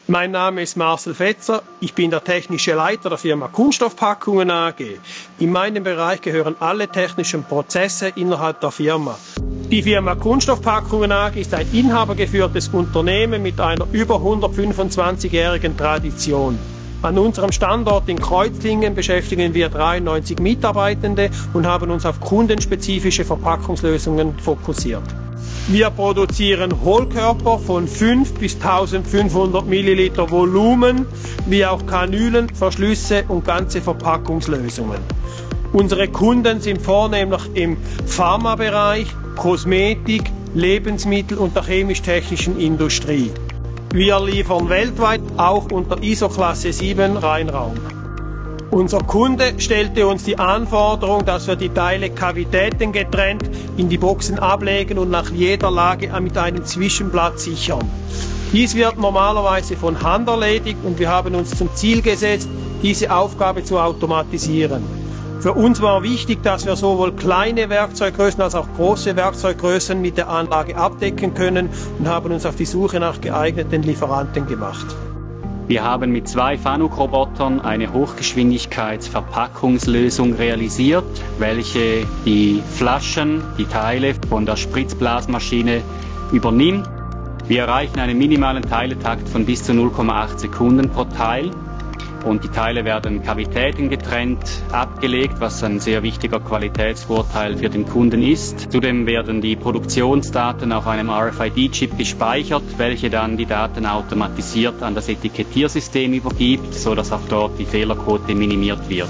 Mein Name ist Marcel Fetzer, ich bin der technische Leiter der Firma Kunststoffpackungen AG. In meinem Bereich gehören alle technischen Prozesse innerhalb der Firma. Die Firma Kunststoffpackungen AG ist ein inhabergeführtes Unternehmen mit einer über 125-jährigen Tradition. An unserem Standort in Kreuzlingen beschäftigen wir 93 Mitarbeitende und haben uns auf kundenspezifische Verpackungslösungen fokussiert. Wir produzieren Hohlkörper von 5 bis 1500 Milliliter Volumen, wie auch Kanülen, Verschlüsse und ganze Verpackungslösungen. Unsere Kunden sind vornehmlich im Pharmabereich, Kosmetik, Lebensmittel und der chemisch-technischen Industrie. Wir liefern weltweit auch unter ISO-Klasse 7 Reinraum. Unser Kunde stellte uns die Anforderung, dass wir die Teile kavitätengetrennt in die Boxen ablegen und nach jeder Lage mit einem Zwischenblatt sichern. Dies wird normalerweise von Hand erledigt und wir haben uns zum Ziel gesetzt, diese Aufgabe zu automatisieren. Für uns war wichtig, dass wir sowohl kleine Werkzeuggrößen als auch große Werkzeuggrößen mit der Anlage abdecken können und haben uns auf die Suche nach geeigneten Lieferanten gemacht. Wir haben mit 2 Fanuc-Robotern eine Hochgeschwindigkeitsverpackungslösung realisiert, welche die Flaschen, die Teile von der Spritzblasmaschine übernimmt. Wir erreichen einen minimalen Teiletakt von bis zu 0,8 Sekunden pro Teil. Und die Teile werden kavitätengetrennt abgelegt, was ein sehr wichtiger Qualitätsvorteil für den Kunden ist. Zudem werden die Produktionsdaten auf einem RFID-Chip gespeichert, welche dann die Daten automatisiert an das Etikettiersystem übergibt, sodass auch dort die Fehlerquote minimiert wird.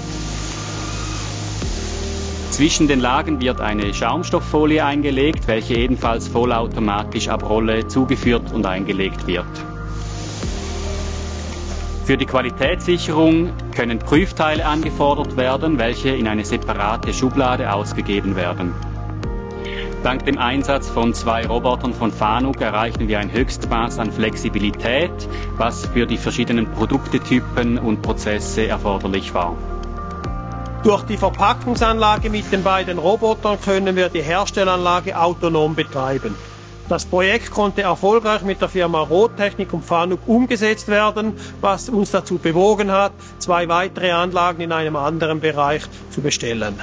Zwischen den Lagen wird eine Schaumstofffolie eingelegt, welche ebenfalls vollautomatisch ab Rolle zugeführt und eingelegt wird. Für die Qualitätssicherung können Prüfteile angefordert werden, welche in eine separate Schublade ausgegeben werden. Dank dem Einsatz von 2 Robotern von Fanuc erreichen wir ein Höchstmaß an Flexibilität, was für die verschiedenen Produktetypen und Prozesse erforderlich war. Durch die Verpackungsanlage mit den beiden Robotern können wir die Herstellanlage autonom betreiben. Das Projekt konnte erfolgreich mit der Firma Rottechnik und Fanuc umgesetzt werden, was uns dazu bewogen hat, 2 weitere Anlagen in einem anderen Bereich zu bestellen.